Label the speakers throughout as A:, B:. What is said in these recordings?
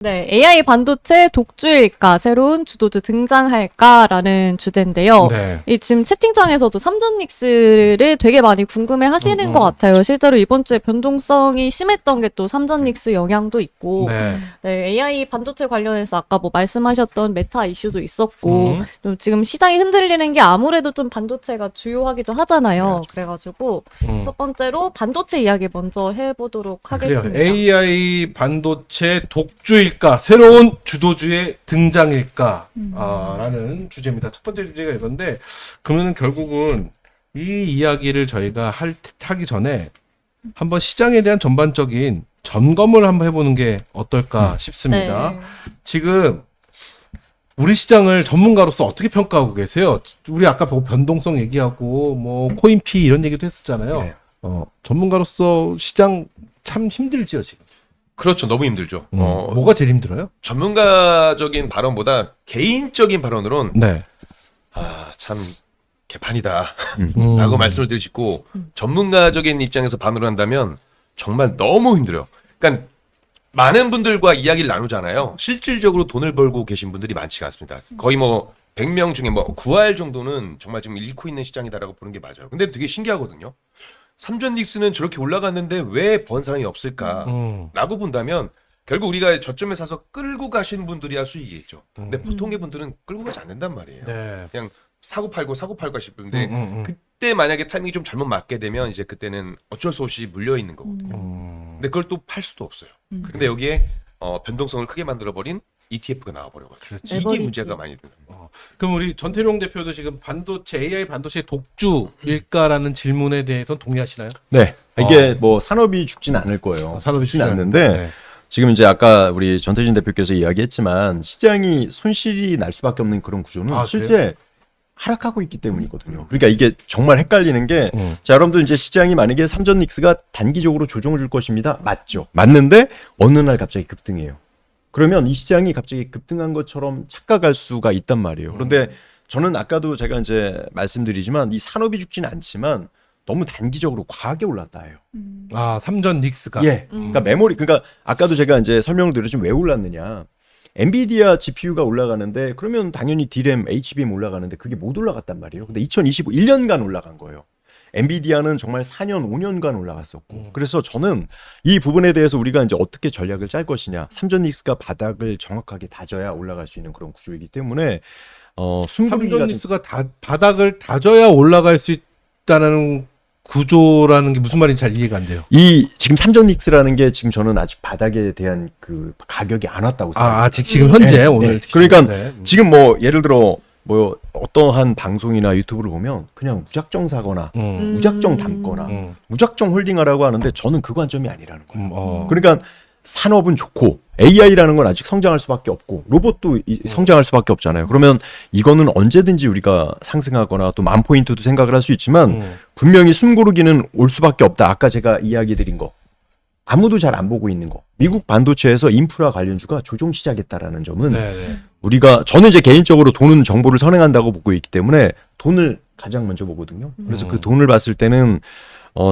A: 네, AI 반도체 독주일까, 새로운 주도주 등장할까라는 주제인데요.
B: 네.
A: 이 지금 채팅창에서도 삼전닉스를 되게 많이 궁금해 하시는 것 같아요. 실제로 이번 주에 변동성이 심했던 게 또 삼전닉스 영향도 있고,
B: 네.
A: 네, AI 반도체 관련해서 아까 뭐 말씀하셨던 메타 이슈도 있었고, 좀 지금 시장이 흔들리는 게 아무래도 좀 반도체가 주요하기도 하잖아요. 그래가지고 첫 번째로 반도체 이야기 먼저 해보도록
B: 그래요.
A: 하겠습니다.
B: AI 반도체 독주일까, 새로운 주도주의 등장일까, 라는 주제입니다. 첫 번째 주제가 이건데, 그러면 결국은 이 이야기를 저희가 하기 전에 한번 시장에 대한 전반적인 점검을 한번 해보는 게 어떨까 싶습니다.
A: 네.
B: 지금 우리 시장을 전문가로서 어떻게 평가하고 계세요? 우리 아까 보고 변동성 얘기하고 뭐 코인피 이런 얘기도 했었잖아요.
C: 네.
B: 전문가로서 시장 참 힘들지요, 지금.
C: 그렇죠. 너무 힘들죠.
B: 뭐가 제일 힘들어요?
C: 전문가적인 발언보다 개인적인 발언으로는
B: 네.
C: 참 개판이다
B: 음.
C: 라고 말씀을 드리고 싶고 전문가적인 입장에서 반응을 한다면 정말 너무 힘들어요. 그러니까 많은 분들과 이야기를 나누잖아요. 실질적으로 돈을 벌고 계신 분들이 많지가 않습니다. 거의 뭐 100명 중에 뭐 9할 정도는 정말 지금 잃고 있는 시장이다라고 보는 게 맞아요. 근데 되게 신기하거든요. 삼전닉스는 저렇게 올라갔는데 왜 번 사람이 없을까라고 본다면 결국 우리가 저점에 사서 끌고 가신 분들이야 수익이겠죠. 근데 보통의 분들은 끌고 가지 않는단 말이에요.
B: 네.
C: 그냥 사고 팔고 싶은데 그때 만약에 타이밍이 좀 잘못 맞게 되면 이제 그때는 어쩔 수 없이 물려 있는 거거든요. 근데 그걸 또 팔 수도 없어요. 근데 여기에 변동성을 크게 만들어버린 ETF가 나와버려가지고 이게
A: 레버리지.
C: 문제가 많이 되는 거예요.
B: 그럼 우리 전태룡 대표도 지금 AI 반도체 독주일까라는 질문에 대해서 동의하시나요?
D: 네. 이게 뭐 산업이 죽진 않을 거예요.
B: 산업이
D: 죽진 않는데
B: 네.
D: 지금 이제 아까 우리 전태진 대표께서 이야기했지만 시장이 손실이 날 수밖에 없는 그런 구조는 실제 하락하고 있기 때문이거든요. 그러니까 이게 정말 헷갈리는 게 자, 여러분들 이제 시장이 만약에 삼전닉스가 단기적으로 조정을 줄 것입니다. 맞죠. 맞는데 어느 날 갑자기 급등해요. 그러면 이 시장이 갑자기 급등한 것처럼 착각할 수가 있단 말이에요. 그런데 저는 아까도 제가 이제 말씀드리지만 이 산업이 죽지는 않지만 너무 단기적으로 과하게 올랐다 해요.
B: 삼전닉스가.
D: 예. 그러니까 메모리, 그러니까 아까도 제가 이제 설명을 드렸지만 왜 올랐느냐. 엔비디아 GPU가 올라가는데 그러면 당연히 D램, HBM 올라가는데 그게 못 올라갔단 말이에요. 근데 2025 1년간 올라간 거예요. 엔비디아는 정말 4년, 5년간 올라갔었고. 그래서 저는 이 부분에 대해서 우리가 이제 어떻게 전략을 짤 것이냐. 삼전닉스가 바닥을 정확하게 다져야 올라갈 수 있는 그런 구조이기 때문에
B: 삼전닉스가 바닥을 다져야 올라갈 수 있다는 구조라는 게 무슨 말인지 잘 이해가 안 돼요.
D: 이 지금 삼전닉스라는 게 지금 저는 아직 바닥에 대한 그 가격이 안 왔다고 생각해요.
B: 아직 지금 현재 오늘.
D: 그러니까
B: 네.
D: 지금 뭐 예를 들어 뭐 어떠한 방송이나 유튜브를 보면 그냥 무작정 사거나 무작정 담거나 무작정 홀딩하라고 하는데 저는 그 관점이 아니라는 거예요. 그러니까 산업은 좋고 AI라는 건 아직 성장할 수밖에 없고 로봇도 성장할 수밖에 없잖아요. 그러면 이거는 언제든지 우리가 상승하거나 또 만 포인트도 생각을 할 수 있지만 분명히 숨고르기는 올 수밖에 없다. 아까 제가 이야기 드린 거. 아무도 잘 안 보고 있는 거. 미국 반도체에서 인프라 관련주가 조정 시작했다라는 점은 우리가 저는 이제 개인적으로 돈은 정보를 선행한다고 보고 있기 때문에 돈을 가장 먼저 보거든요. 그래서 그 돈을 봤을 때는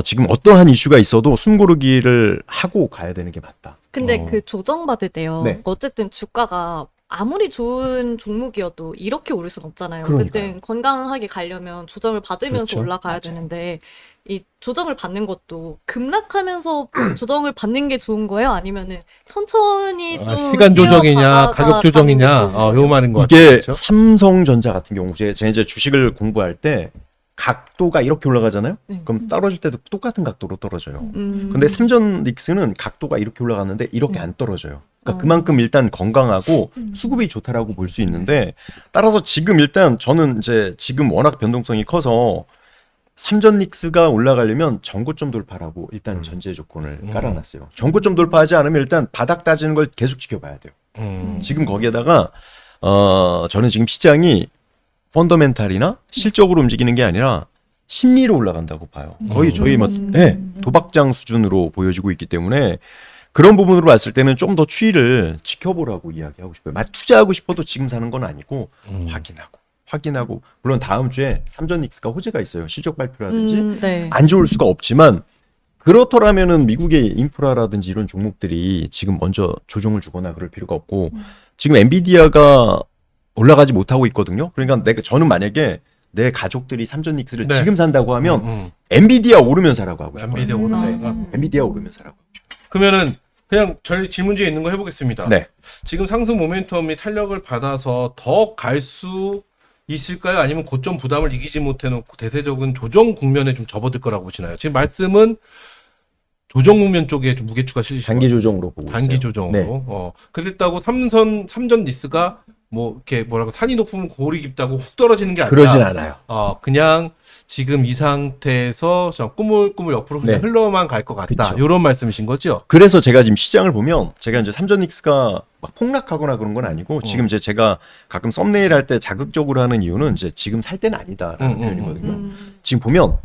D: 지금 어떠한 이슈가 있어도 숨고르기를 하고 가야 되는 게 맞다.
A: 근데 그 조정받을 때요.
D: 네.
A: 어쨌든 주가가 아무리 좋은 종목이어도 이렇게 오를 순 없잖아요.
D: 그러니까요.
A: 어쨌든 건강하게 가려면 조정을 받으면서
D: 그렇죠.
A: 올라가야
D: 맞아요.
A: 되는데 이 조정을 받는 것도 급락하면서 조정을 받는 게 좋은 거예요? 아니면은 천천히 좀
B: 시간 조정이냐,
A: 뛰어가다가
B: 가격 조정이냐,
A: 가는 게 좋은
B: 요 말인 것
D: 이게
B: 같아요. 그렇죠?
D: 삼성전자 같은 경우 제가 이제 주식을 공부할 때 각도가 이렇게 올라가잖아요. 그럼 떨어질 때도 똑같은 각도로 떨어져요. 근데 삼전닉스는 각도가 이렇게 올라갔는데 이렇게 안 떨어져요. 그러니까 그만큼 일단 건강하고 수급이 좋다라고 볼 수 있는데 따라서 지금 일단 저는 이제 지금 워낙 변동성이 커서 삼전닉스가 올라가려면 전고점 돌파라고 일단 전제 조건을 깔아놨어요. 전고점 돌파하지 않으면 일단 바닥 따지는 걸 계속 지켜봐야 돼요. 지금 거기에다가 저는 지금 시장이 펀더멘탈이나 실적으로 움직이는 게 아니라 심리로 올라간다고 봐요. 거의 저희 도박장 수준으로 보여지고 있기 때문에 그런 부분으로 봤을 때는 좀 더 추이를 지켜보라고 이야기하고 싶어요. 투자하고 싶어도 지금 사는 건 아니고 확인하고 물론 다음 주에 삼전닉스가 호재가 있어요. 실적 발표라든지
A: 네.
D: 안 좋을 수가 없지만 그렇더라면은 미국의 인프라라든지 이런 종목들이 지금 먼저 조정을 주거나 그럴 필요가 없고 지금 엔비디아가 올라가지 못하고 있거든요. 그러니까 저는 만약에 내 가족들이 삼전닉스를
B: 네.
D: 지금 산다고 하면 엔비디아 오르면 사라고 하고 싶어요.
B: 엔비디아 오르면.
D: 엔비디아 오르면 사라고.
B: 그러면은 그냥 저희 질문지에 있는 거 해보겠습니다.
D: 네.
B: 지금 상승 모멘텀이 탄력을 받아서 더 갈 수 있을까요? 아니면 고점 부담을 이기지 못해놓고 대세적인 조정 국면에 좀 접어들 거라고 보시나요? 지금 말씀은 조정 국면 쪽에 좀 무게추가 실리시고
D: 단기 조정으로 보고
B: 단기
D: 있어요.
B: 조정으로.
D: 네.
B: 그랬다고 삼전 니스가 뭐 이렇게 뭐라고 산이 높으면 골이 깊다고 훅 떨어지는 게 아니라
D: 그러진 않아요.
B: 그냥 지금 이 상태에서 저 꾸물꾸물 옆으로 그냥
D: 네.
B: 흘러만 갈 것 같다.
D: 그쵸.
B: 이런 말씀이신 거죠?
D: 그래서 제가 지금 시장을 보면 제가 이제 삼전닉스가 막 폭락하거나 그런 건 아니고 지금 이제 제가 가끔 썸네일 할 때 자극적으로 하는 이유는 이제 지금 살 때는 아니다라는 표현이거든요. 지금 보면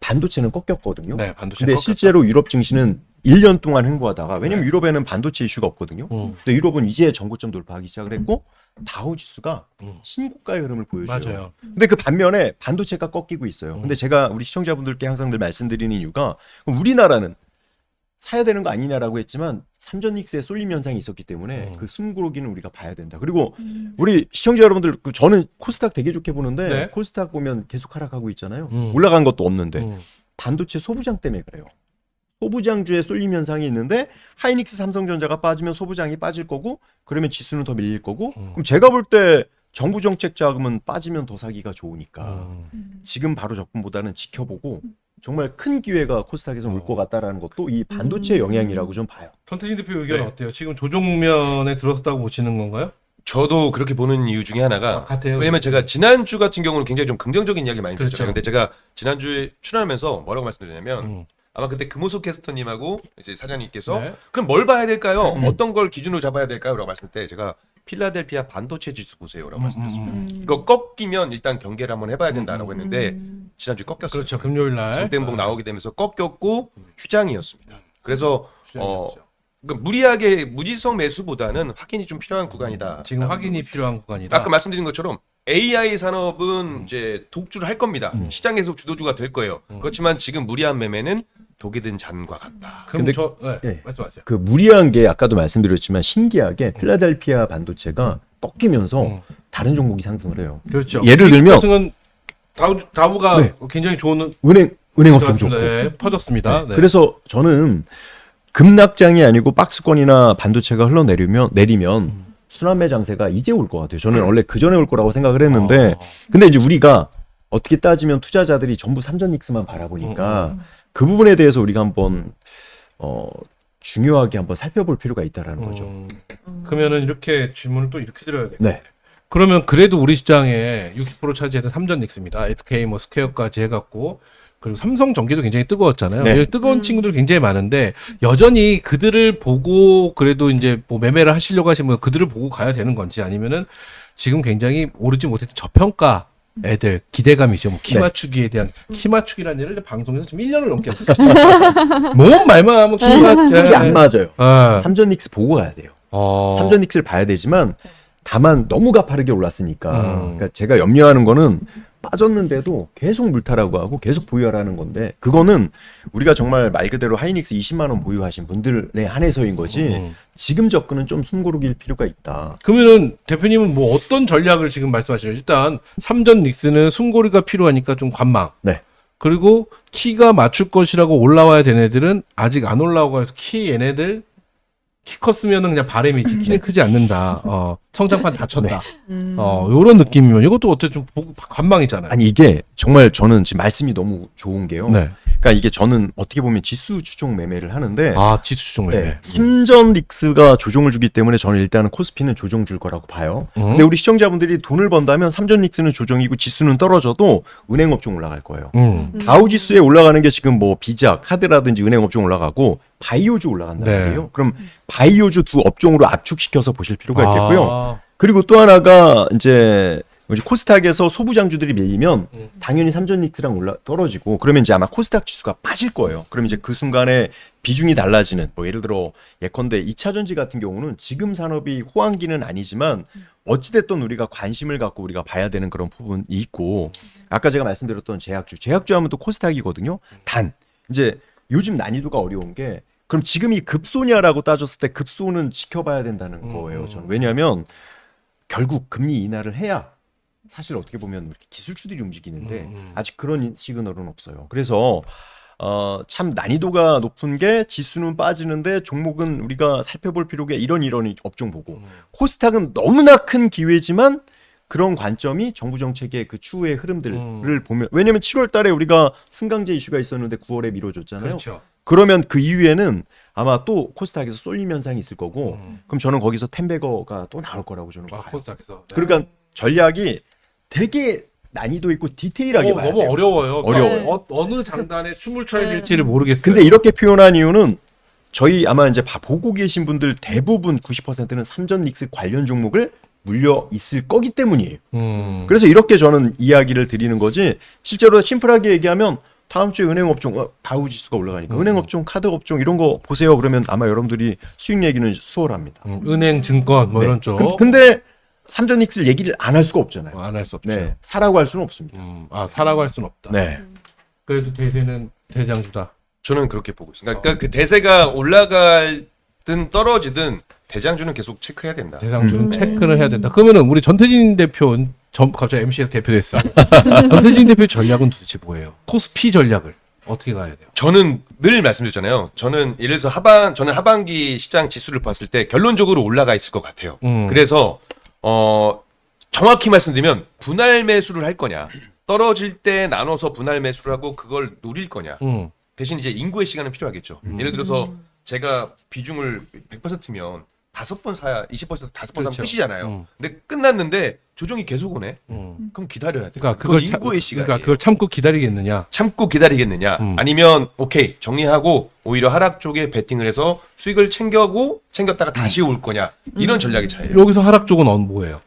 D: 반도체는 꺾였거든요.
B: 네, 반도체.
D: 근데
B: 꺾였다.
D: 실제로 유럽 증시는 1년 동안 횡보하다가 왜냐면 유럽에는 반도체 이슈가 없거든요. 근데 유럽은 이제 전고점 돌파하기 시작을 했고 다우 지수가 신고가의 흐름을 보여줘요.
B: 맞아요.
D: 근데 그 반면에 반도체가 꺾이고 있어요. 근데 제가 우리 시청자분들께 항상 늘 말씀드리는 이유가 그럼 우리나라는 사야 되는 거 아니냐라고 했지만 삼전닉스의 쏠림 현상이 있었기 때문에 그 숨고르기는 우리가 봐야 된다. 그리고 우리 시청자 여러분들 저는 코스닥 되게 좋게 보는데
B: 네.
D: 코스닥 보면 계속 하락하고 있잖아요. 올라간 것도 없는데 반도체 소부장 때문에 그래요. 소부장주의 쏠림 현상이 있는데 하이닉스 삼성전자가 빠지면 소부장이 빠질 거고 그러면 지수는 더 밀릴 거고 그럼 제가 볼 때 정부 정책 자금은 빠지면 더 사기가 좋으니까 지금 바로 접근보다는 지켜보고 정말 큰 기회가 코스닥에서 올 것 같다라는 것도 이 반도체의 영향이라고 좀 봐요.
B: 전태진 대표 의견은
C: 네.
B: 어때요? 지금 조정 국면에 들어섰다고 보시는 건가요?
C: 저도 그렇게 보는 이유 중에 하나가
B: 같아요.
C: 왜냐면 제가 지난주 같은 경우는 굉장히 좀 긍정적인 이야기 많이
B: 그렇죠.
C: 들었잖아요. 근데 제가 지난주에 출연하면서 뭐라고 말씀드렸냐면 아마 그때 금호석 캐스터님하고 이제 사장님께서
B: 네.
C: 그럼 뭘 봐야 될까요? 어떤 걸 기준으로 잡아야 될까요? 라고 말씀할 때 제가 필라델피아 반도체 지수 보세요라고 말씀드렸습니다. 이거 꺾이면 일단 경계를 한번 해봐야 된다라고 했는데 지난주 꺾였어요.
B: 그렇죠. 금요일 날
C: 장대봉 나오게 되면서 꺾였고 휴장이었습니다. 그래서
B: 휴장이었죠.
C: 그러니까 무리하게 무지성 매수보다는 확인이 좀 필요한 구간이다.
B: 지금 확인이 필요한 구간이다.
C: 아까 말씀드린 것처럼 AI 산업은 이제 독주를 할 겁니다. 시장에서 주도주가 될 거예요. 그렇지만 지금 무리한 매매는 독이 든 잔과 같다.
B: 그럼
D: 근데-
B: 저 네,
D: 네.
B: 말씀하세요.
D: 그 무리한 게 아까도 말씀드렸지만 신기하게 필라델피아 반도체가 꺾이면서 다른 종목이 상승을 해요.
B: 그렇죠.
D: 예를 들면
B: 같은 다우가
D: 네.
B: 굉장히 좋은
D: 은행 업종 좋고.
B: 네, 퍼졌습니다. 네.
D: 그래서 저는 급락장이 아니고 박스권이나 반도체가 내리면 순환매 장세가 이제 올 것 같아요. 저는 원래 그 전에 올 거라고 생각을 했는데 근데 이제 우리가 어떻게 따지면 투자자들이 전부 삼전닉스만 바라보니까 그 부분에 대해서 우리가 한번 중요하게 한번 살펴볼 필요가 있다라는 거죠.
B: 그러면은 이렇게 질문을 또 이렇게 드려야겠네요.
D: 네.
B: 그러면 그래도 우리 시장에 60% 차지했던 삼전닉스입니다. SK 뭐 스퀘어까지 해갖고 그리고 삼성전기도 굉장히 뜨거웠잖아요.
D: 네.
B: 뜨거운 친구들 굉장히 많은데 여전히 그들을 보고 그래도 이제 뭐 매매를 하시려고 하시면 그들을 보고 가야 되는 건지 아니면은 지금 굉장히 오르지 못했던 저평가 애들 기대감이죠. 뭐 키
D: 네.
B: 맞추기에 대한 키 맞추기라는 얘를 방송에서 지금 1년을 넘게 하고 있어요. 뭔 말만 하면 키 맞.
D: 이게 안 맞아요.
B: 아.
D: 삼전닉스 보고 가야 돼요. 삼전닉스를 봐야 되지만 다만 너무 가파르게 올랐으니까 그러니까 제가 염려하는 거는 빠졌는데도 계속 물타라고 하고 계속 보유하라는 건데 그거는 우리가 정말 말 그대로 하이닉스 20만 원 보유하신 분들에 한해서인 거지 지금 접근은 좀 숨고르길 필요가 있다.
B: 그러면은 대표님은 뭐 어떤 전략을 지금 말씀하시나요? 일단 삼전 닉스는 숨고리가 필요하니까 좀 관망.
D: 네.
B: 그리고 키가 맞출 것이라고 올라와야 되는 애들은 아직 안 올라오고 해서 얘네들 키 컸으면은 그냥 바램이지 키는 크지 않는다. 성장판 닫혔다. 요런 느낌이면 이것도 어떻게 좀 관망이잖아요.
D: 아니 이게 정말 저는 지금 말씀이 너무 좋은 게요.
B: 네.
D: 그러니까 이게 저는 어떻게 보면 지수 추종 매매를 하는데
B: 지수 추종 매매.
D: 네, 삼전닉스가 조정을 주기 때문에 저는 일단은 코스피는 조정 줄 거라고 봐요. 근데 우리 시청자분들이 돈을 번다면 삼전닉스는 조정이고 지수는 떨어져도 은행업종 올라갈 거예요. 다우지수에 올라가는 게 지금 뭐 비자, 카드라든지 은행업종 올라가고 바이오주 올라간단
B: 네.
D: 말이에요. 그럼 바이오주 두 업종으로 압축시켜서 보실 필요가 있겠고요.
B: 아.
D: 그리고 또 하나가 이제 코스닥에서 소부장주들이 밀리면 당연히 삼전닉스랑 떨어지고 그러면 이제 아마 코스닥 지수가 빠질 거예요. 그럼 이제 그 순간에 비중이 달라지는 뭐 예를 들어 예컨대 2차전지 같은 경우는 지금 산업이 호황기는 아니지만 어찌됐든 우리가 관심을 갖고 우리가 봐야 되는 그런 부분이 있고 아까 제가 말씀드렸던 제약주 하면 또 코스닥이거든요. 단 이제 요즘 난이도가 어려운 게 그럼 지금이 급소냐라고 따졌을 때 급소는 지켜봐야 된다는 거예요. 저는 왜냐하면 결국 금리 인하를 해야 사실 어떻게 보면 이렇게 기술주들이 움직이는데 아직 그런 시그널은 없어요. 그래서 참 난이도가 높은 게 지수는 빠지는데 종목은 우리가 살펴볼 필요가 이런 업종 보고 코스닥은 너무나 큰 기회지만 그런 관점이 정부 정책의 그 추후의 흐름들을 보면 왜냐면 7월 달에 우리가 승강제 이슈가 있었는데 9월에 미뤄졌잖아요.
B: 그렇죠.
D: 그러면 그 이후에는 아마 또 코스닥에서 쏠림 현상이 있을 거고 그럼 저는 거기서 텐베거가 또 나올 거라고 저는 봐요.
B: 코스닥에서. 네.
D: 그러니까 전략이 되게 난이도 있고 디테일하게 봐야
B: 너무
D: 돼요.
B: 어려워요.
D: 어려워요.
B: 어느 장단에 춤을 춰야 될지를 모르겠어요.
D: 근데 이렇게 표현한 이유는 저희 아마 이제 보고 계신 분들 대부분 90%는 삼전 닉스 관련 종목을 물려 있을 거기 때문이에요. 그래서 이렇게 저는 이야기를 드리는 거지 실제로 심플하게 얘기하면 다음 주에 은행 업종 다우 지수가 올라가니까 은행 업종, 카드 업종 이런 거 보세요. 그러면 아마 여러분들이 수익 얘기는 수월합니다.
B: 은행, 증권 뭐
D: 네.
B: 이런 쪽.
D: 근데 삼전 닉스 얘기를 안 할 수가 없잖아요.
B: 안 할 수 없죠.
D: 네, 사라고 할 수는 없습니다.
B: 사라고 할 수는 없다.
D: 네.
B: 그래도 대세는 대장주다.
C: 저는 그렇게 보고 있습니다. 그러니까 그 대세가 올라가든 떨어지든 대장주는 계속 체크해야 된다.
B: 대장주는 체크를 해야 된다. 그러면은 우리 전태진 대표 갑자기 MC에서 대표됐어. 전태진 대표 전략은 도대체 뭐예요? 코스피 전략을 어떻게 가야 돼요?
C: 저는 늘 말씀드렸잖아요. 저는 예를 들어서 저는 하반기 시장 지수를 봤을 때 결론적으로 올라가 있을 것 같아요. 그래서 정확히 말씀드리면 분할 매수를 할 거냐, 떨어질 때 나눠서 분할 매수를 하고 그걸 노릴 거냐. 대신 이제 인구의 시간은 필요하겠죠. 예를 들어서 제가 비중을 100%면 5번 사야 20% 5번
B: 그렇죠.
C: 사면 끝이잖아요. 근데 끝났는데 조정이 계속 오네. 그럼 기다려야 돼.
B: 그러니까
C: 그건 인구의 시간.
B: 그러니까 그걸 참고 기다리겠느냐?
C: 참고 기다리겠느냐 아니면 오케이 정리하고 오히려 하락 쪽에 베팅을 해서 수익을 챙겼다가 다시 올 거냐 이런 전략의 차이예요.
B: 여기서 하락 쪽은 뭐예요?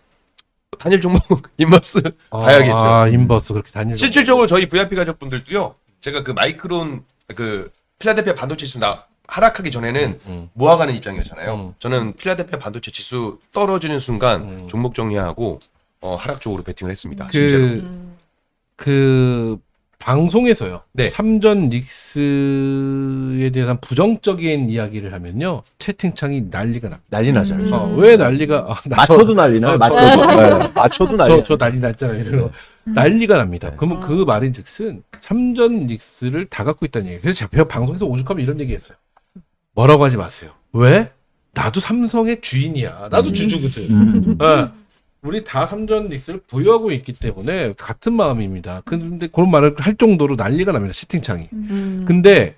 C: 단일 종목 인버스 봐야겠죠.
B: 인버스 그렇게 단일.
C: 실질적으로 저희 VIP 가족분들도요. 제가 그 마이크론 그 필라델피아 반도체 지수 하락하기 전에는 모아가는 입장이었잖아요. 저는 필라델피아 반도체 지수 떨어지는 순간 종목 정리하고 하락 쪽으로 베팅을 했습니다. 실제로.
B: 그 방송에서요.
C: 네.
B: 삼전 닉스에 대한 부정적인 이야기를 하면요. 채팅창이 난리가 납니다.
D: 난리 나잖아요.
B: 왜 난리가
D: 맞춰도 난리나요? 맞춰도 난리.
B: 저 난리 났잖아요. 이러고. 난리가 납니다. 그러면 그 말인즉슨 삼전 닉스를 다 갖고 있다는 얘기예요. 그래서 제가 방송에서 오죽하면 이런 얘기했어요. 뭐라고 하지 마세요. 왜? 나도 삼성의 주인이야. 나도 주주거든. 우리 다 삼전 닉스를 보유하고 있기 때문에 같은 마음입니다. 근데 그런 말을 할 정도로 난리가 납니다. 채팅창이. 근데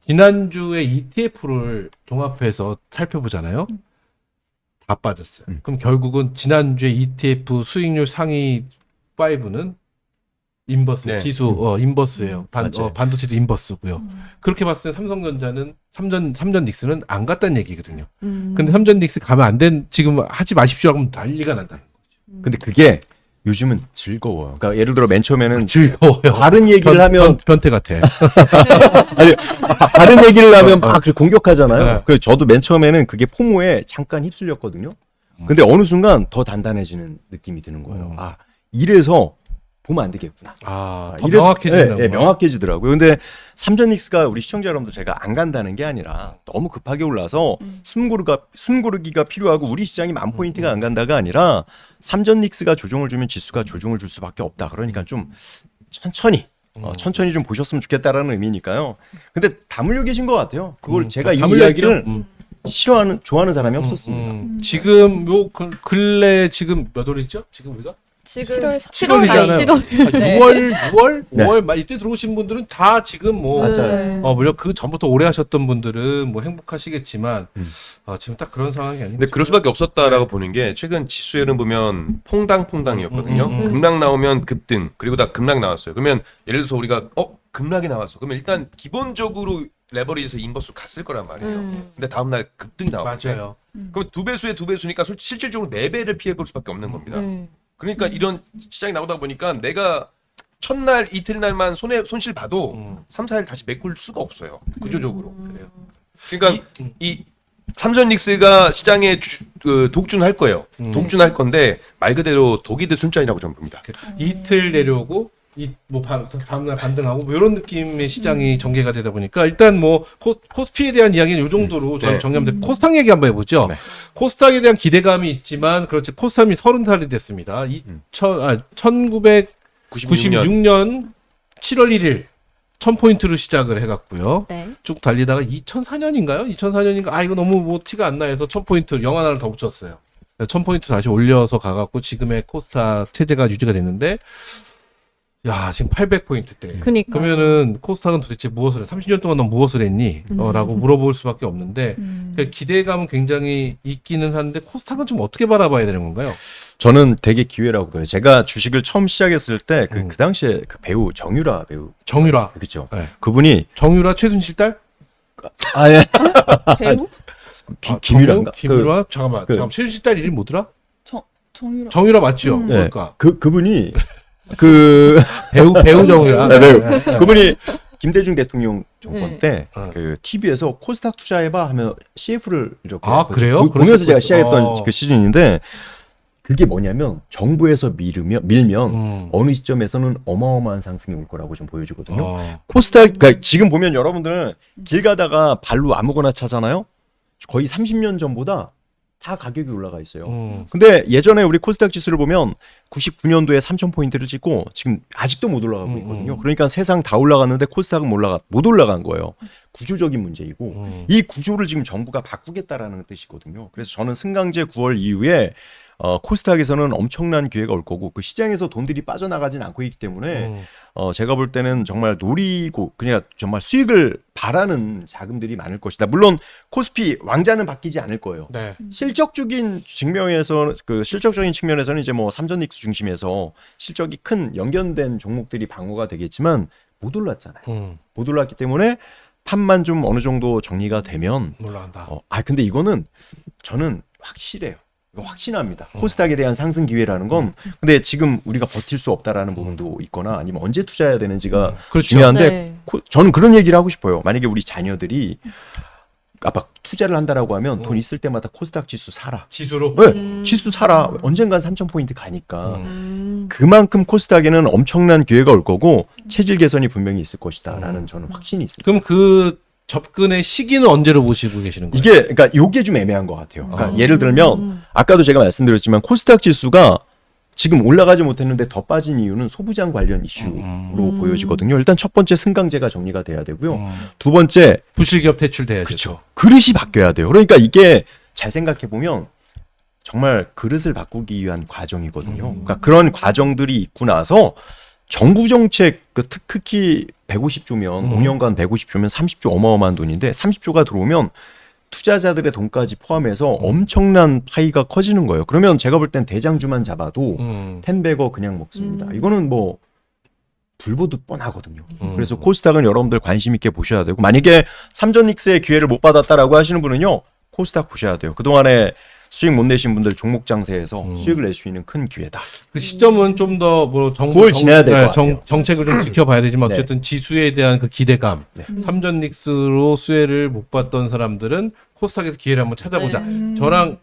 B: 지난주에 ETF를 종합해서 살펴보잖아요. 다 빠졌어요. 그럼 결국은 지난주에 ETF 수익률 상위 5는 인버스
C: 네.
B: 지수 인버스예요.
D: 맞아요.
B: 반도체도 인버스고요. 그렇게 봤을 때 삼성전자는 삼전 닉스는 안 갔다는 얘기거든요. 근데 삼전 닉스 가면 안 된 지금 하지 마십시오 하면 난리가 난다는 거죠.
D: 근데 그게 요즘은 즐거워요. 그러니까 예를 들어 맨 처음에는
B: 즐거워요.
D: 다른 얘기를 하면
B: 변태 같아.
D: 아니 다른 얘기를 하면 막 그렇게 공격하잖아요.
B: 네.
D: 그래서 저도 맨 처음에는 그게 포모에 잠깐 휩쓸렸거든요. 근데 어느 순간 더 단단해지는 느낌이 드는 거예요. 아 이래서 보면 안 되겠구나.
B: 더
D: 이래서-
B: 명확해지는
D: 네, 명확해지더라고요. 근데 삼전 닉스가 우리 시청자 여러분들 제가 안 간다는 게 아니라 너무 급하게 올라서 숨 고르기가 필요하고 우리 시장이 만 포인트가 안 간다가 아니라 삼전 닉스가 조정을 주면 지수가 조정을 줄 수밖에 없다. 그러니까 좀 천천히 좀 보셨으면 좋겠다라는 의미니까요. 근데 다물려 계신 것 같아요. 그걸 제가 이
B: 다물려
D: 이야기를
B: 있죠.
D: 좋아하는 사람이 없었습니다.
B: 지금 요 근래 지금 몇 월이죠? 지금 우리가
A: 지금
E: 7월
B: 7월이잖아요.
A: 7월.
E: 네.
B: 6월,
D: 네.
B: 5월 말 이때 들어오신 분들은 다 지금 뭐
D: 맞아요.
B: 물론 그 전부터 오래 하셨던 분들은 뭐 행복하시겠지만 지금 딱 그런 상황이 아닌데.
C: 근데 그럴 수밖에 없었다라고 보는 게 최근 지수 흐름 보면 퐁당퐁당이었거든요. 급락 나오면 급등 그리고 다 급락 나왔어요. 그러면 예를 들어서 우리가 급락이 나왔어. 그러면 일단 기본적으로 레버리지에서 인버스 갔을 거란 말이에요. 근데 다음 날 급등이 나오거든요.
B: 맞아요.
C: 그럼 2배수에 2배수니까 실질적으로 4배를 피해 볼 수밖에 없는 겁니다. 그러니까 이런 시장이 나오다 보니까 내가 첫날 이틀날만 손실 봐도 3, 4일 다시 메꿀 수가 없어요. 구조적으로. 그래요. 그러니까 이 삼전 닉스가 시장에 독준할 거예요. 독준할 건데 말 그대로 독이 든 순자이라고 저는 봅니다.
B: 이틀 내려오고 뭐 다음날 반등하고 뭐 이런 느낌의 시장이 전개가 되다 보니까 일단 뭐 코스피에 대한 이야기는 이 정도로 저는
C: 네.
B: 정리하면 코스닥 얘기 한번 해보죠.
D: 네.
B: 코스닥에 대한 기대감이 있지만 그렇지 코스닥이 30살이 됐습니다. 1996년 7월 1일 1000포인트로 시작을 해갔고요.
A: 네.
B: 쭉 달리다가 2004년인가요? 2004년인가? 이거 너무 뭐 티가 안 나 해서 1000포인트 영 하나를 더 붙였어요. 1000포인트 다시 올려서 가갖고 지금의 코스닥 체제가 유지가 됐는데 야, 지금 800포인트대.
A: 그니까.
B: 그러면은 코스닥은 도대체 무엇을 해? 30년 동안 넌 무엇을 했니? 라고 물어볼 수밖에 없는데 그러니까 기대감은 굉장히 있기는 한데 코스닥은 좀 어떻게 바라봐야 되는 건가요?
D: 저는 되게 기회라고 봐요. 제가 주식을 처음 시작했을 때 그 당시에 그 배우 정유라 배우
B: 정유라.
D: 그렇죠.
B: 네.
D: 그분이
B: 정유라 최순실 딸?
D: 예.
A: 배우?
D: 김유라인가?
B: 김유라? 잠깐만.
D: 그-
B: 최순실 딸 이름 뭐더라?
E: 정유라.
B: 정유라 맞죠?
D: 네.
B: 그러니까
D: 그분이 그
B: 배우 정유라.
D: 네, 배우.
B: 네, 네.
D: 그분이 김대중 대통령 정권
A: 네.
D: 때
B: 네.
D: 그 TV에서 코스닥 투자해봐 하면 CF를 이렇게
B: 아, 그래요?
D: 보면서 제가
B: 그랬었구나.
D: 시작했던 그 시즌인데 그게 뭐냐면 정부에서 밀면 어느 시점에서는 어마어마한 상승이 올 거라고 좀 보여지거든요. 코스닥 그러니까 지금 보면 여러분들은 길 가다가 발로 아무거나 차잖아요. 거의 30년 전보다 다 가격이 올라가 있어요. 근데 예전에 우리 코스닥 지수를 보면 99년도에 3,000포인트를 찍고 지금 아직도 못 올라가고 있거든요. 그러니까 세상 다 올라갔는데 코스닥은 못 올라간 거예요. 구조적인 문제이고 이 구조를 지금 정부가 바꾸겠다라는 뜻이거든요. 그래서 저는 승강제 9월 이후에 코스닥에서는 엄청난 기회가 올 거고 그 시장에서 돈들이 빠져나가진 않고 있기 때문에 제가 볼 때는 정말 노리고 그냥 정말 수익을 바라는 자금들이 많을 것이다. 물론 코스피 왕자는 바뀌지 않을 거예요.
B: 네.
D: 실적적인 측면에서 그 실적적인 측면에서는 이제 뭐 삼전익스 중심에서 실적이 큰 연결된 종목들이 방어가 되겠지만 못 올랐잖아요. 못 올랐기 때문에 판만 좀 어느 정도 정리가 되면
B: 올라간다.
D: 근데 이거는 저는 확실해요. 이거 확신합니다. 코스닥에 대한 상승 기회라는 건 근데 지금 우리가 버틸 수 없다라는 부분도 있거나 아니면 언제 투자해야 되는지가
B: 그렇죠.
D: 중요한데
A: 네.
D: 저는 그런 얘기를 하고 싶어요. 만약에 우리 자녀들이 아빠 투자를 한다라고 하면 돈 있을 때마다 코스닥 지수 사라.
B: 지수로.
D: 네, 지수 사라. 언젠간 3,000포인트 가니까. 그만큼 코스닥에는 엄청난 기회가 올 거고 체질 개선이 분명히 있을 것이다라는 저는 확신이 있습니다.
B: 그럼 그 접근의 시기는 언제로 보시고 계시는 거예요?
D: 이게 그러니까 요게 좀 애매한 것 같아요. 그러니까 예를 들면 아까도 제가 말씀드렸지만 코스닥 지수가 지금 올라가지 못했는데 더 빠진 이유는 소부장 관련 이슈로 보여지거든요. 일단 첫 번째 승강제가 정리가 돼야 되고요. 두 번째
B: 부실기업 퇴출돼야죠.
D: 그렇죠. 그릇이 바뀌어야 돼요. 그러니까 이게 잘 생각해 보면 정말 그릇을 바꾸기 위한 과정이거든요. 그러니까 그런 과정들이 있고 나서 정부 정책 특히 150조면 5년간 150조면 30조 어마어마한 돈인데 30조가 들어오면 투자자들의 돈까지 포함해서 엄청난 파이가 커지는 거예요. 그러면 제가 볼 땐 대장주만 잡아도 텐베거 그냥 먹습니다. 이거는 뭐 불보듯 뻔하거든요. 그래서 코스닥은 여러분들 관심 있게 보셔야 되고 만약에 삼전익스의 기회를 못 받았다라고 하시는 분은요. 코스닥 보셔야 돼요. 그동안에 수익 못 내신 분들 종목 장세에서 수익을 낼 수 있는 큰 기회다.
B: 그 시점은 좀 더 뭐 정부
D: 9월 지나야 될것 같아요.
B: 정책을 좀 지켜봐야 되지만
D: 네.
B: 어쨌든 지수에 대한 그 기대감,
D: 네.
B: 삼전닉스로 수혜를 못 봤던 사람들은 코스닥에서 기회를 한번 찾아보자.
A: 네.
B: 저랑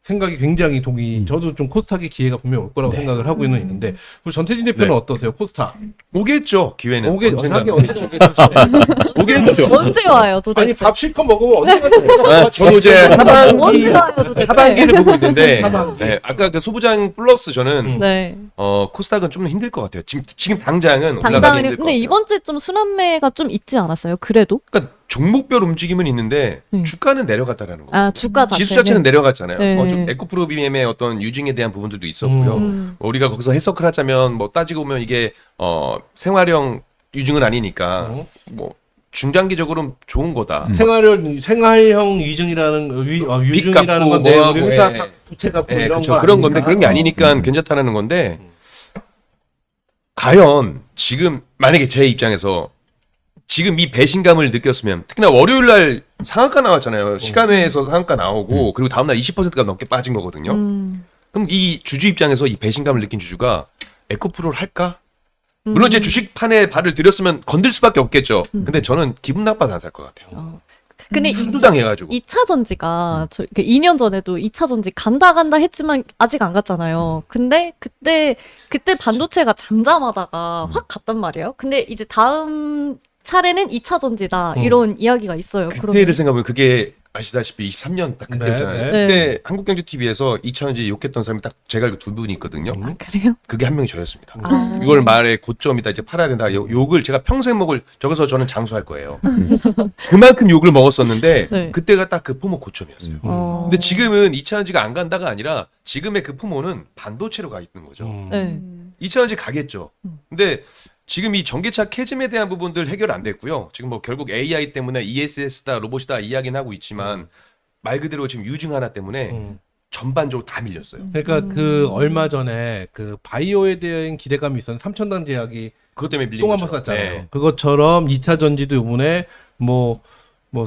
B: 생각이 굉장히 저도 좀 코스닥의 기회가 분명 올 거라고 생각을 하고는 있는데 우리 전태진 대표는
C: 네.
B: 어떠세요? 코스닥
C: 오겠죠 기회는. 언젠가.
B: 오겠죠.
A: 언제 와요 도대체?
B: 아니 밥 실컷 먹으면 언제가
C: 저도 이제
A: 언제 와요 도대체?
C: 하반기를 보고 있는데
B: 하반기.
C: 네, 아까 그 소부장 플러스 저는
A: 네.
C: 코스닥은 좀 힘들 것 같아요. 지금 당장은 올라가기
A: 당장은
C: 힘들 것
A: 근데
C: 같아요.
A: 이번 주에 좀 순환매가 좀 있지 않았어요? 그래도?
C: 그러니까 종목별 움직임은 있는데 주가는 내려갔다라는 거.
A: 아 주가 자체는
C: 지수 자체는 내려갔잖아요.
A: 네.
C: 좀 에코프로비엠의 어떤 유징에 대한 부분들도 있었고요. 우리가 거기서 해석을 하자면 뭐 따지고 보면 이게 생활형 유증은 아니니까 뭐 중장기적으로는 좋은 거다.
B: 생활형 위증이라는 유증이라는
C: 값고
B: 건데
C: 뭐하고,
B: 우리 회사
C: 예.
B: 부채 갚고
C: 네,
B: 이런
C: 그렇죠.
B: 거
C: 그런 건데
B: 아닙니까?
C: 그런 게 아니니까 괜찮다라는 건데 과연 지금 만약에 제 입장에서 지금 이 배신감을 느꼈으면 특히나 월요일 날 상한가 나왔잖아요. 시간외에서 상한가 나오고 그리고 다음 날 20%가 넘게 빠진 거거든요. 그럼 이 주주 입장에서 이 배신감을 느낀 주주가 에코프로를 할까? 물론 제 주식판에 발을 들였으면 건들 수밖에 없겠죠. 근데 저는 기분 나빠서 안 살 것 같아요.
A: 근데
C: 순두당해가지고
A: 2차 전지가 2년 전에도 2차 전지 간다 했지만 아직 안 갔잖아요. 근데 그때 반도체가 잠잠하다가 확 갔단 말이에요. 근데 이제 다음 차례는 2차 전지다 이런 이야기가 있어요.
C: 그때를 생각하면 그게 아시다시피 23년 딱 그때였잖아요.
B: 네.
C: 그때 한국경제TV에서 2차전지 욕했던 사람이 딱 제가 알고 두 분이 있거든요.
A: 아, 그래요?
C: 그게 한 명이 저였습니다.
A: 아.
C: 6월 말에 고점이다 이제 팔아야 된다. 욕을 제가 평생 먹을 저기서 저는 장수할 거예요. 그만큼 욕을 먹었었는데
A: 네.
C: 그때가 딱 그 포모 고점이었어요. 근데
A: 어.
C: 지금은 2차전지가 안 간다가 아니라 지금의 그 포모는 반도체로 가 있는 거죠.
A: 네.
C: 2차전지 가겠죠. 근데 지금 이 전기차 캐즘에 대한 부분들 해결 안 됐고요. 지금 뭐 결국 AI 때문에 ESS다 로봇이다 이야기는 하고 있지만 말 그대로 지금 유증 하나 때문에 전반적으로 다 밀렸어요.
B: 그러니까 그 얼마 전에 그 바이오에 대한 기대감이 있었는 삼천당 제약이
C: 그것 때문에 밀린
B: 똥 한 번
C: 거죠.
B: 쌌잖아요.
C: 네.
B: 그것처럼 2차 전지도 이번에 뭐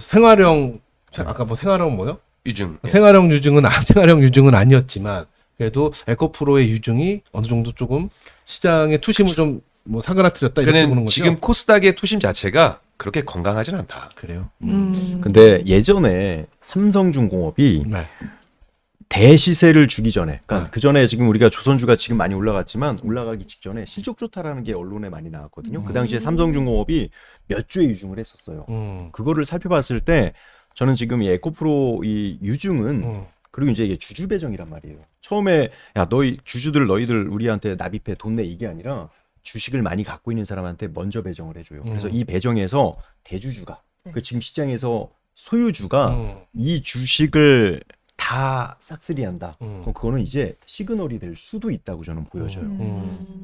B: 생활형 아까 뭐 생활형 뭐요?
C: 유증. 예.
B: 생활형 유증은 아니었지만 그래도 에코프로의 유증이 어느 정도 조금 시장의 투심을 좀 뭐 사그라뜨렸다 이렇게 보는
C: 그는
B: 거죠.
C: 지금 코스닥의 투심 자체가 그렇게 건강하진 않다.
B: 그래요.
D: 근데 예전에 삼성중공업이
B: 네.
D: 대시세를 주기 전에, 그러니까
B: 네.
D: 그 전에 지금 우리가 조선주가 지금 많이 올라갔지만 올라가기 직전에 실적 좋다라는 게 언론에 많이 나왔거든요. 그 당시에 삼성중공업이 몇 주의 유증을 했었어요. 그거를 살펴봤을 때 저는 지금 이 에코프로 이 유증은 그리고 이제 이게 주주 배정이란 말이에요. 처음에 야 너희 주주들 너희들 우리한테 납입해 돈 내 이게 아니라 주식을 많이 갖고 있는 사람한테 먼저 배정을 해줘요. 그래서 이 배정에서 대주주가 그 지금 시장에서 소유주가 이 주식을 다 싹쓸이한다. 그럼 그거는 이제 시그널이 될 수도 있다고 저는 보여져요.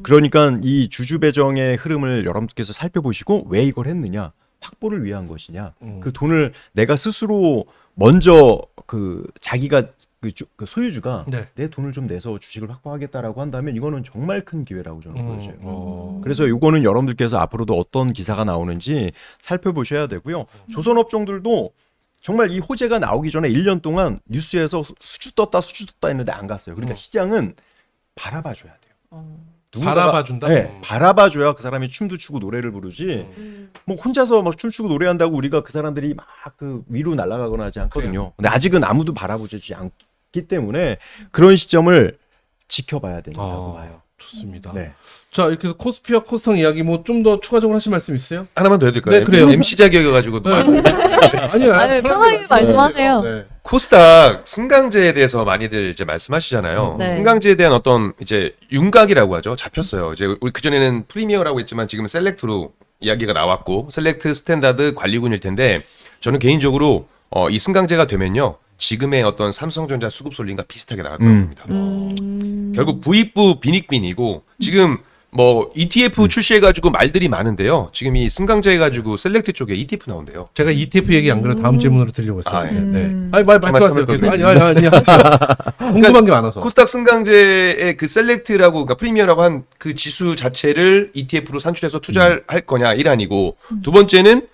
D: 그러니까 이 주주 배정의 흐름을 여러분께서 살펴보시고 왜 이걸 했느냐, 확보를 위한 것이냐, 그 돈을 내가 스스로 먼저 그 자기가 그 소유주가
B: 네.
D: 내 돈을 좀 내서 주식을 확보하겠다라고 한다면 이거는 정말 큰 기회라고 저는 보여져요.
B: 어.
D: 그래서 이거는 여러분들께서 앞으로도 어떤 기사가 나오는지 살펴보셔야 되고요. 조선업종들도 정말 이 호재가 나오기 전에 1년 동안 뉴스에서 수주 떴다 했는데 안 갔어요. 그러니까 시장은 바라봐줘야 돼요.
B: 바라봐준다?
D: 네, 바라봐줘야 그 사람이 춤도 추고 노래를 부르지. 뭐 혼자서 막 춤추고 노래한다고 우리가 그 사람들이 막 그 위로 날아가거나 하지 않거든요. 근데 아직은 아무도 바라보지 않기 때문에 그런 시점을 지켜봐야 된다고 봐요.
B: 좋습니다.
D: 네.
B: 자 이렇게 해서 코스피와 코스닥 이야기 뭐 좀 더 추가적으로 하실 말씀 있어요?
C: 하나만 더 해도 될까요?
B: 네, 그래요.
C: MC 자격이어가지고
B: 아니요.
A: 아니, 편하게 말씀하세요.
B: 네.
C: 코스닥 승강제에 대해서 많이들 이제 말씀하시잖아요.
A: 네.
C: 승강제에 대한 어떤 이제 윤곽이라고 하죠. 잡혔어요. 이제 우리 그 전에는 프리미어라고 했지만 지금은 셀렉트로 이야기가 나왔고 셀렉트 스탠다드 관리군일 텐데 저는 개인적으로 이 승강제가 되면요 지금의 어떤 삼성전자 수급솔림과 비슷하게 나갈 거라고 봅니다. 결국 부익부 빈익빈이고 지금 뭐 ETF 출시해가지고 말들이 많은데요. 지금 이 승강제 해가지고 셀렉트 쪽에 ETF 나온대요.
B: 제가 ETF 얘기 안 그래도 다음 질문으로 드리려고 했어요.
C: 아, 예.
B: 네. 아니 말씀하세요.
C: 참을
B: 아니 하세요. 궁금한 게 많아서.
C: 코스닥 승강제의 그 셀렉트라고 그러니까 프리미어라고 한 그 지수 자체를 ETF로 산출해서 투자할 거냐 일환이고 두 번째는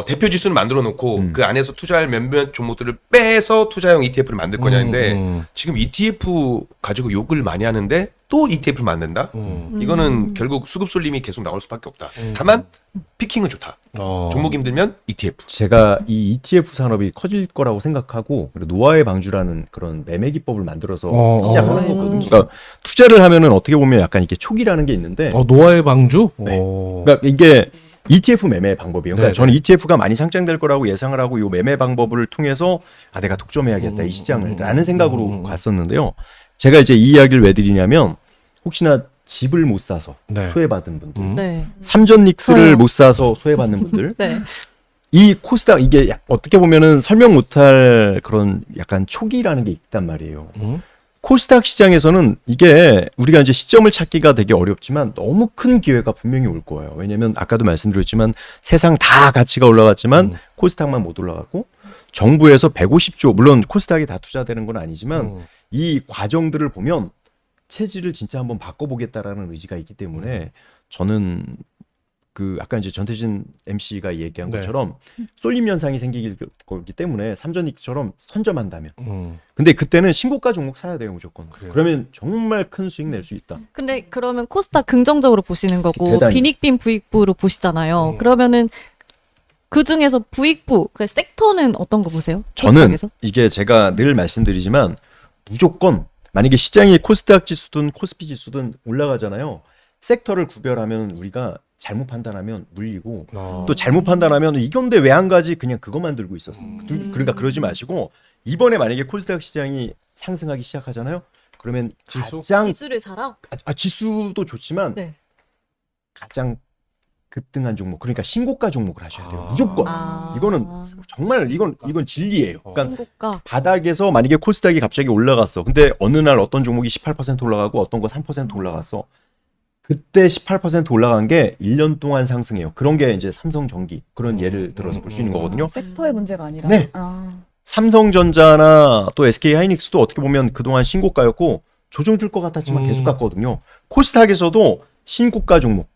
C: 대표 지수를 만들어 놓고 그 안에서 투자할 몇몇 종목들을 빼서 투자용 ETF를 만들 거냐인데 지금 ETF 가지고 욕을 많이 하는데 또 ETF를 만든다? 이거는 결국 수급 쏠림이 계속 나올 수밖에 없다. 다만 피킹은 좋다. 종목 힘들면 ETF.
D: 제가 이 ETF 산업이 커질 거라고 생각하고 그리고 노아의 방주라는 그런 매매 기법을 만들어서 시작하는 거거든요. 그러니까 투자를 하면은 어떻게 보면 약간 이게 촉이라는 게 있는데,
B: 노아의 방주?
D: 네. 그러니까 이게 ETF 매매 방법이에요. 그러니까
B: 네네.
D: 저는 ETF가 많이 상장될 거라고 예상을 하고 이 매매 방법을 통해서 내가 독점해야겠다 이 시장을라는 생각으로 갔었는데요. 제가 이제 이 이야기를 왜 드리냐면 혹시나 집을 못 사서
B: 네.
D: 소외받은 분들,
A: 네.
D: 삼전닉스를
A: 저요.
D: 못 사서 소외받는 분들,
A: 네.
D: 이 코스닥 이게 어떻게 보면은 설명 못할 그런 약간 촉이라는 게 있단 말이에요. 코스닥 시장에서는 이게 우리가 이제 시점을 찾기가 되게 어렵지만 너무 큰 기회가 분명히 올 거예요. 왜냐면 아까도 말씀드렸지만 세상 다 가치가 올라갔지만 코스닥만 못 올라갔고 정부에서 150조 물론 코스닥이 다 투자되는 건 아니지만 이 과정들을 보면 체질을 진짜 한번 바꿔보겠다라는 의지가 있기 때문에 저는 그 아까 이제 전태진 MC가 얘기한
B: 네.
D: 것처럼 쏠림 현상이 생기기 거기 때문에 삼전익처럼 선점한다면 근데 그때는 신고가 종목 사야 돼요 무조건.
B: 그래요?
D: 그러면 정말 큰 수익 낼 수 있다.
A: 근데 그러면 코스닥 긍정적으로 보시는 거고
D: 대단히.
A: 빈익빈 부익부로 보시잖아요. 그러면은 그 중에서 부익부 그 섹터는 어떤 거 보세요?
D: 저는
A: 코스닥에서?
D: 이게 제가 늘 말씀드리지만 무조건 만약에 시장이 코스닥 지수든 코스피 지수든 올라가잖아요. 섹터를 구별하면 우리가 잘못 판단하면 물리고 또 잘못 판단하면 이건데 왜 안 가지 그냥 그것만 들고 있었어. 그러니까 그러지 마시고 이번에 만약에 코스닥 시장이 상승하기 시작하잖아요. 그러면
B: 지수?
D: 가장
A: 지수를 사라?
D: 지수도 좋지만
A: 네.
D: 가장 급등한 종목 그러니까 신고가 종목을 하셔야 돼요.
B: 아.
D: 무조건.
A: 아.
D: 이거는 정말 이건 진리예요. 그러니까
A: 신고가.
D: 바닥에서 만약에 코스닥이 갑자기 올라갔어. 근데 어느 날 어떤 종목이 18% 올라가고 어떤 거 3% 올라갔어. 그때 18% 올라간 게 1년 동안 상승해요. 그런 게 이제 삼성전기 그런 예를 들어서 볼 수 있는 거거든요.
E: 섹터의 문제가 아니라.
D: 네.
E: 아.
D: 삼성전자나 또 SK하이닉스도 어떻게 보면 그동안 신고가였고 조정 줄 것 같았지만 계속 갔거든요. 코스닥에서도 신고가 종목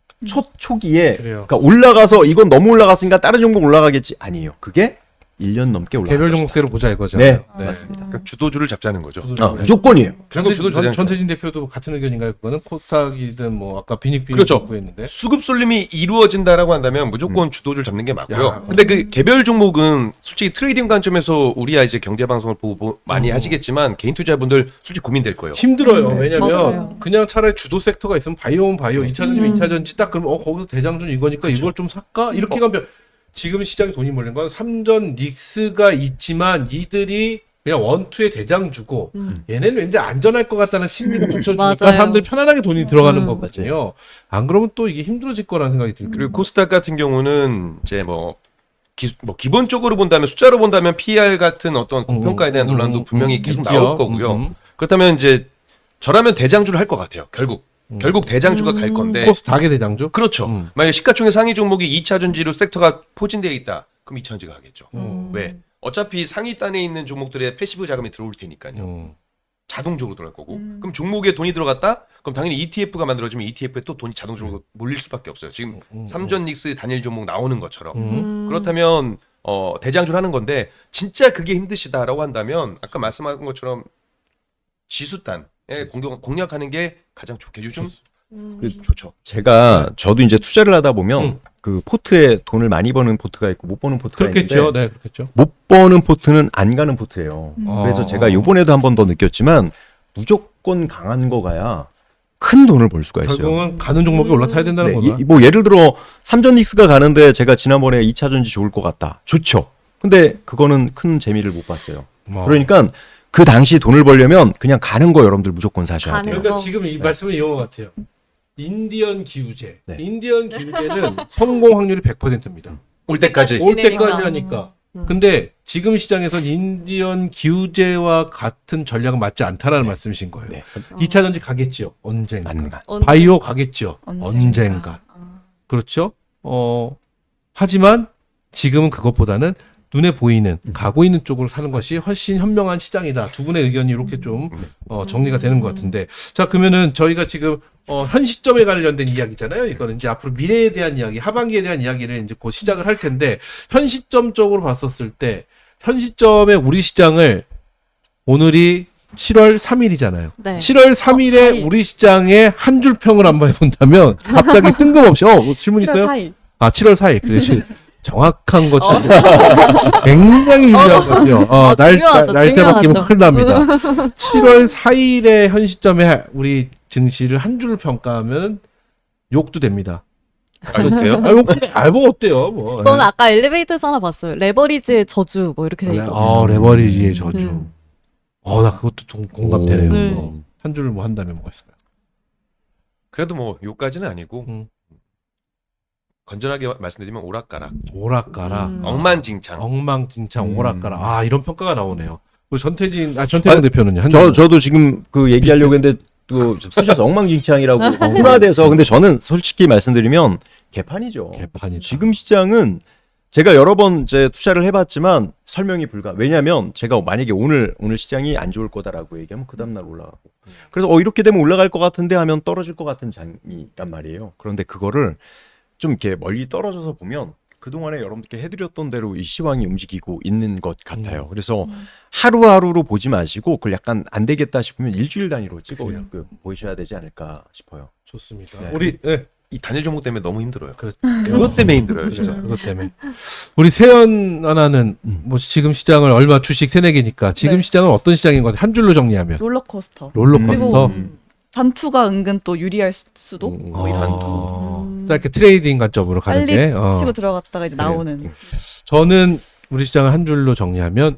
D: 초기에
B: 그래요.
D: 그러니까 올라가서 이건 너무 올라갔으니까 다른 종목 올라가겠지 아니에요. 그게 1년 넘게 올라가.
B: 개별 종목세로 보자 이거죠.
D: 네, 맞습니다.
C: 그러니까 주도주를 잡자는 거죠.
D: 무조건이에요.
C: 결국 주도 대장.
B: 전태진 대표도 같은 의견인가요? 그거는 코스닥이든 뭐 아까 비닉
C: 그렇죠.
B: 했는데
C: 수급 쏠림이 이루어진다라고 한다면 무조건 주도주를 잡는 게 맞고요.
B: 야.
C: 근데 그 개별 종목은 솔직히 트레이딩 관점에서 우리야 이제 경제 방송을 보고 많이 하시겠지만 개인 투자분들 솔직히 고민될 거예요.
B: 힘들어요. 왜냐면
A: 맞아요.
B: 그냥 차라리 주도 섹터가 있으면 바이오면 바이오, 2차전지면 2차전지 딱 그러면 거기서 대장준 이거니까 이걸 좀 살까? 이렇게 가면 지금 시장에 돈이 몰린 건 삼전 닉스가 있지만 이들이 그냥 원투에 대장주고 얘네는 왠지 안전할 것 같다는 심리가 붙여주니까
A: 맞아요.
B: 사람들이 편안하게 돈이 들어가는
A: 음.
B: 거거든요. 안 그러면 또 이게 힘들어질 거라는 생각이 들고
C: 그리고 코스닥 같은 경우는 이제 뭐 기본적으로 본다면 숫자로 본다면 PER 같은 어떤 고평가에 대한 논란도 분명히 계속
B: 있지요.
C: 나올 거고요. 그렇다면 이제 저라면 대장주를 할 것 같아요. 결국 대장주가 갈 건데.
B: 코스닥의 대장주?
C: 그렇죠. 만약에 시가총액 상위 종목이 2차 전지로 섹터가 포진되어 있다. 그럼 2차 전지가 하겠죠. 왜? 어차피 상위 단에 있는 종목들의 패시브 자금이 들어올 테니까요. 자동적으로 들어갈 거고. 그럼 종목에 돈이 들어갔다? 그럼 당연히 ETF가 만들어지면 ETF에 또 돈이 자동적으로 몰릴 수밖에 없어요. 지금 삼전 닉스 단일 종목 나오는 것처럼. 그렇다면 대장주를 하는 건데 진짜 그게 힘드시다라고 한다면 아까 말씀하신 것처럼 지수단에 공략하는 게 가장 좋게 요즘 좋죠.
D: 저도 이제 투자를 하다 보면 그 포트에 돈을 많이 버는 포트가 있고 못 버는 포트가
B: 그렇겠죠.
D: 있는데
B: 네, 그렇겠죠.
D: 못 버는 포트는 안 가는 포트예요. 그래서 제가 요번에도 한 번 더 느꼈지만 무조건 강한 거 가야 큰 돈을 벌 수가 있어요.
B: 결국은 가는 종목에 올라타야 된다는 거다.
D: 뭐 예를 들어 삼전닉스가 가는데 제가 지난번에 2차 전지 좋을 것 같다. 좋죠. 근데 그거는 큰 재미를 못 봤어요. 그러니까 그 당시 돈을 벌려면 그냥 가는 거 여러분들 무조건 사셔야 돼요.
B: 그러니까 지금 이 말씀은 이런 것 같아요. 인디언 기우제.
D: 네.
B: 인디언 기우제는 성공 확률이 100%입니다.
C: 올 때까지.
B: 올
A: 지내니까.
B: 때까지 하니까. 근데 지금 시장에선 인디언 기우제와 같은 전략은 맞지 않다라는 말씀이신 거예요.
D: 네.
B: 2차 전지 가겠죠. 언젠가.
D: 맞는가.
B: 바이오 가겠죠.
E: 언젠가.
B: 언젠가. 그렇죠? 하지만 지금은 그것보다는 눈에 보이는 가고 있는 쪽으로 사는 것이 훨씬 현명한 시장이다. 두 분의 의견이 이렇게 좀 정리가 되는 것 같은데, 자 그러면은 저희가 지금 현 시점에 관련된 이야기잖아요. 이거는 이제 앞으로 미래에 대한 이야기, 하반기에 대한 이야기를 이제 곧 시작을 할 텐데, 현 시점적으로 봤었을 때 현 시점에 우리 시장을 오늘이 7월 3일이잖아요.
A: 네.
B: 7월 3일에
A: 4일.
B: 우리 시장의 한 줄 평을 한번 해본다면 갑자기 뜬금없이 뭐 질문 있어요?
E: 4일.
B: 아 7월 4일. 그래 정확한 거 진짜 굉장히 유명한 거죠.
A: 중요하죠,
B: 날짜 바뀌면
A: 중요하죠.
B: 큰일 납니다. 7월 4일에 현 시점에 우리 증시를 한 줄 평가하면 욕도 됩니다.
C: 아세요?
B: 뭐 어때요? 뭐.
A: 저는 아까 엘리베이터에서 하나 봤어요. 레버리지의 저주 뭐 이렇게 돼 있고.
B: 레버리지의 저주. 나 그것도 공감되네요.
A: 네.
B: 한 줄 뭐 한다면 뭐가 있을까요?
C: 그래도 뭐 요까지는 아니고 건전하게 말씀드리면 오락가락,
B: 오락가락,
C: 엉망진창.
B: 엉망진창, 오락가락. 이런 평가가 나오네요. 우리 전태진 대표는요?
D: 저도 지금 그 얘기하려고 했는데 또 쓰셔서 엉망진창이라고 심화돼서 근데 저는 솔직히 말씀드리면 개판이죠.
B: 개판이죠.
D: 지금 시장은 제가 여러 번 이제 투자를 해봤지만 설명이 불가. 왜냐하면 제가 만약에 오늘 시장이 안 좋을 거다라고 얘기하면 그 다음날 올라가고. 그래서 이렇게 되면 올라갈 것 같은데 하면 떨어질 것 같은 장이란 말이에요. 그런데 그거를 좀 이렇게 멀리 떨어져서 보면 그동안에 여러분들께 해드렸던 대로 이 시황이 움직이고 있는 것 같아요. 그래서 하루하루로 보지 마시고 그걸 약간 안 되겠다 싶으면 일주일 단위로 찍어 보이셔야 되지 않을까 싶어요.
B: 좋습니다.
D: 네.
B: 우리
C: 이 단일 종목 때문에 너무 힘들어요.
B: 그렇죠.
C: 그것 때문에 힘들어요, 진짜.
B: 그것 때문에. 우리 세연 하나는 뭐 지금 시장을 얼마 주식 새내기니까 지금
E: 네.
B: 시장은 어떤 시장인 것 같아요? 한 줄로 정리하면
E: 롤러코스터.
B: 롤러코스터.
E: 그리고 단투가 은근 또 유리할 수도.
C: 거의 단투.
B: 짧게 트레이딩 관점으로 가는
E: 빨리
B: 게.
E: 치고 들어갔다가 이제
B: 그래요.
E: 나오는.
B: 저는 우리 시장을 한 줄로 정리하면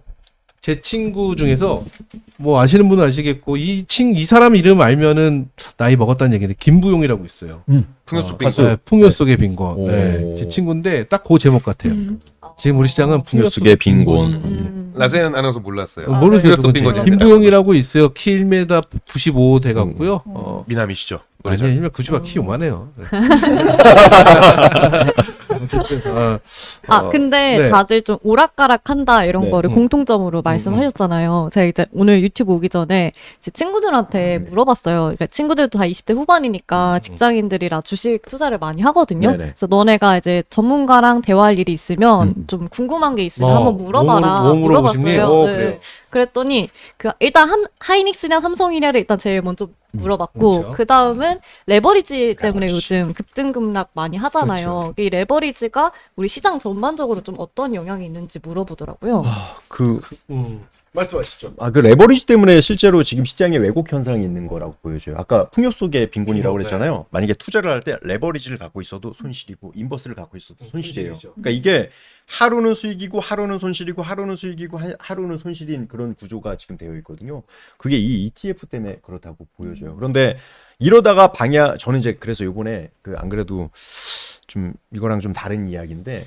B: 제 친구 중에서 뭐 아시는 분은 아시겠고 이 사람 이름 알면은 나이 먹었다는 얘기인데 김부용이라고 있어요.
C: 풍요 속
D: 가수.
C: 빙고.
B: 네, 풍요 속의 빈곤.
D: 오.
B: 네, 제 친구인데 딱 그 제목 같아요. 지금 우리 시장은 풍요 속의 빈곤.
C: 라세현 아나운서 몰랐어요.
B: 모르죠.
C: 풍요 속
B: 누군지.
C: 빈곤입니다.
B: 김부용이라고 있어요. 키 1m 95 돼갖고요.
C: 미남이시죠?
B: 아니요, 1m 90가 키 요만해요. 네. 어쨌든,
A: 근데
B: 네.
A: 다들 좀 오락가락한다 이런
D: 네.
A: 거를 공통점으로 말씀하셨잖아요. 제가 이제 오늘 유튜브 오기 전에 제 친구들한테 물어봤어요. 그러니까 친구들도 다 20대 후반이니까 직장인들이라 주식 투자를 많이 하거든요.
D: 네네.
A: 그래서 너네가 이제 전문가랑 대화할 일이 있으면 좀 궁금한 게 있으면 한번 물어봐라.
B: 뭐 물어보시니?
A: 물어봤어요.
B: 그래요.
A: 그랬더니 일단 하이닉스냐 삼성이냐를 일단 제일 먼저 물어봤고
B: 그렇죠.
A: 그 다음은 레버리지 때문에 요즘 급등급락 많이 하잖아요.
B: 그렇죠.
A: 이 레버리지가 우리 시장 전반적으로 좀 어떤 영향이 있는지 물어보더라고요.
D: 그
B: 말씀하시죠.
D: 그 레버리지 때문에 실제로 지금 시장에 왜곡 현상이 있는 거라고 보여져요. 아까 풍요 속의 빈곤이라고
B: 빈곤,
D: 그랬잖아요. 만약에 투자를 할 때 레버리지를 갖고 있어도 손실이고 인버스를 갖고 있어도 손실이에요.
B: 손실이죠.
D: 그러니까 이게 하루는 수익이고 하루는 손실이고 하루는 수익이고 하루는 손실인 그런 구조가 지금 되어 있거든요. 그게 이 ETF 때문에 그렇다고 보여져요. 그런데 이러다가 저는 이제 그래서 요번에 안 그래도 좀 이거랑 좀 다른 이야기인데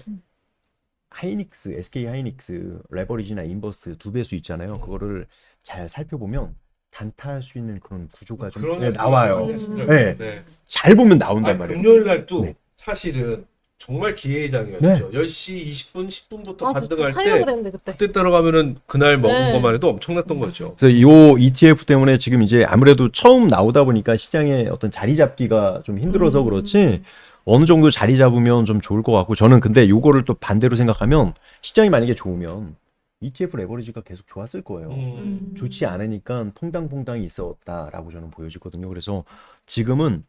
D: 하이닉스, SK 하이닉스 레버리지나 인버스 두 배수 있잖아요. 그거를 잘 살펴보면 단타할 수 있는 그런 구조가 좀 나와요. 네. 잘 보면 나온단 말이에요.
B: 금요일 날도
D: 네.
B: 사실은 정말 기회장이었죠.
D: 네.
B: 10시 20분, 10분부터
A: 저
B: 반등할
A: 진짜 사려고
B: 때
A: 그랬는데 그때.
B: 그때 따라가면은 그날 먹은
A: 네.
B: 것만 해도 엄청났던 거죠.
D: 그래서 이 ETF 때문에 지금 이제 아무래도 처음 나오다 보니까 시장에 어떤 자리 잡기가 좀 힘들어서 그렇지 어느 정도 자리 잡으면 좀 좋을 것 같고 저는 근데 요거를 또 반대로 생각하면 시장이 만약에 좋으면 ETF 레버리지가 계속 좋았을 거예요. 좋지 않으니까 퐁당퐁당이 있었다라고 저는 보여지거든요. 그래서 지금은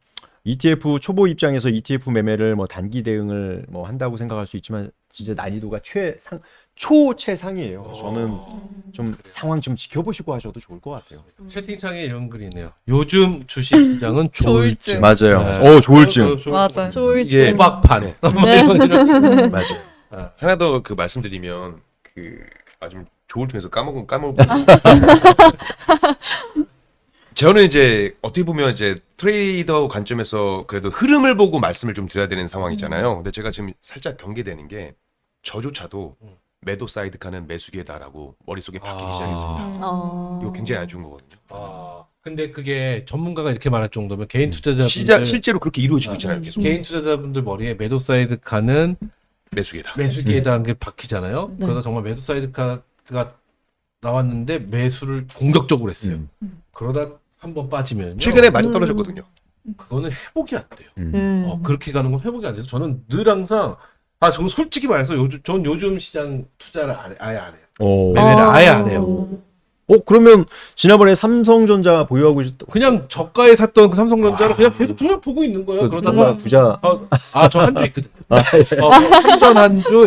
D: ETF 초보 입장에서 ETF 매매를 뭐 단기 대응을 뭐 한다고 생각할 수 있지만 진짜 난이도가 초최상이에요. 저는 좀 상황 좀 지켜보시고 하셔도 좋을 것 같아요.
B: 채팅창에 이런 글이 있네요. 요즘 주식 시장은 조울증.
D: 맞아요.
B: 네.
D: 조울증.
E: 맞아요.
A: 좋을
C: 이게
A: 때.
B: 호박판.
A: 네.
D: 맞아요.
C: 하나 더 말씀드리면 좀 조울증에서 까먹고 저는 이제 어떻게 보면 이제 트레이더 관점에서 그래도 흐름을 보고 말씀을 좀 드려야 되는 상황이잖아요. 근데 제가 지금 살짝 경계되는 게 저조차도 매도 사이드 칸은 매수기다라고 머릿속에 박히기 시작했습니다. 이거 굉장히 안 좋은 거거든요.
B: 근데 그게 전문가가 이렇게 말할 정도면 개인 투자자분들
C: 실제로 그렇게 이루어지고 있잖아요. 계속
B: 개인 투자자분들 머리에 매도 사이드 칸은
C: 매수기다.
B: 매수기에다는 게 박히잖아요.
A: 네.
B: 그래서 정말 매도 사이드 칸가 나왔는데 매수를 공격적으로 했어요. 그러다 한번 빠지면
C: 최근에 많이 떨어졌거든요.
B: 그거는 회복이 안 돼요.
A: 음.
B: 그렇게 가는 건 회복이 안 돼서 저는 늘 항상 저는 솔직히 말해서 전 요즘 시장 투자를 아예 안 해요. 매매를 아예 안 해요.
D: 그러면 지난번에 삼성전자 보유하고 있었던
B: 그냥 저가에 샀던 그 삼성전자를 그냥 계속 보고 있는 거예요. 그러다가
D: 부자
B: 저 한 주 있거든요. 삼전 한 주,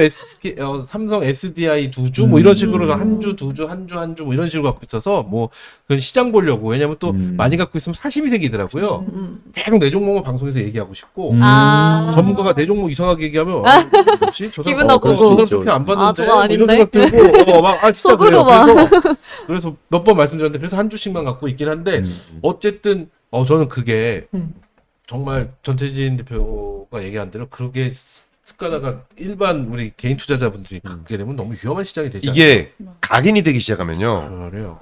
B: 삼성 SDI 두 주, 뭐 이런 식으로 한 주, 두 주, 한 주, 뭐 이런 식으로 갖고 있어서 뭐 그건 시장 보려고 왜냐면 또 많이 갖고 있으면 사심이 생기더라고요. 계속 내 종목을 방송에서 얘기하고 싶고 전문가가 내 종목 이상하게 얘기하면 혹시 저
A: 기분
B: 사람
A: 나쁘고.
B: 저 사람 저렇게 안 봤는데
A: 저거
B: 뭐 이런
A: 아닌데?
B: 생각 들고 진짜
A: 속으로
B: 그래요. 그래서 몇 번 말씀드렸는데 그래서 한 주씩만 갖고 있긴 한데 어쨌든 저는 그게 정말 전태진 대표가 얘기한 대로 그게 습관화가 일반 우리 개인 투자자분들이 갖게 되면 너무 위험한 시장이 되지 않나요?
C: 이게 각인이 되기 시작하면요.
B: 그래요.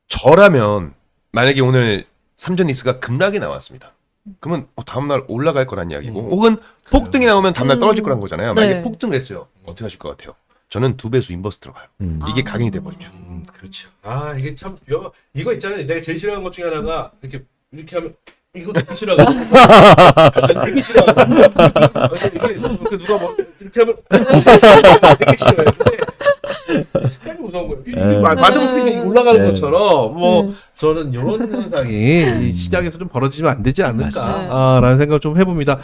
C: 저라면 만약에 오늘 삼전닉스가 급락이 나왔습니다. 그러면 다음날 올라갈 거란 이야기고 혹은 폭등이 나오면 다음날 떨어질 거란 거잖아요. 만약에
A: 네.
C: 폭등을 했어요. 어떻게 하실 것 같아요? 저는 2배수 인버스 들어가요. 이게 각인이 돼버리면.
B: 그렇죠. 이게 참 위험. 이거 있잖아요. 내가 제일 싫어하는 것 중에 하나가 이렇게 하면 이거 되게 싫어하거든요. 되게 싫어하거든요. 이게 누가 뭐 이렇게 하면 되게 싫어해요. 근데 습관이 무서운 거예요. 이게 맞으면 이게 올라가는 것처럼 저는 이런 현상이 이 시장에서 좀 벌어지면 안 되지 않을까라는 생각을 좀 해봅니다.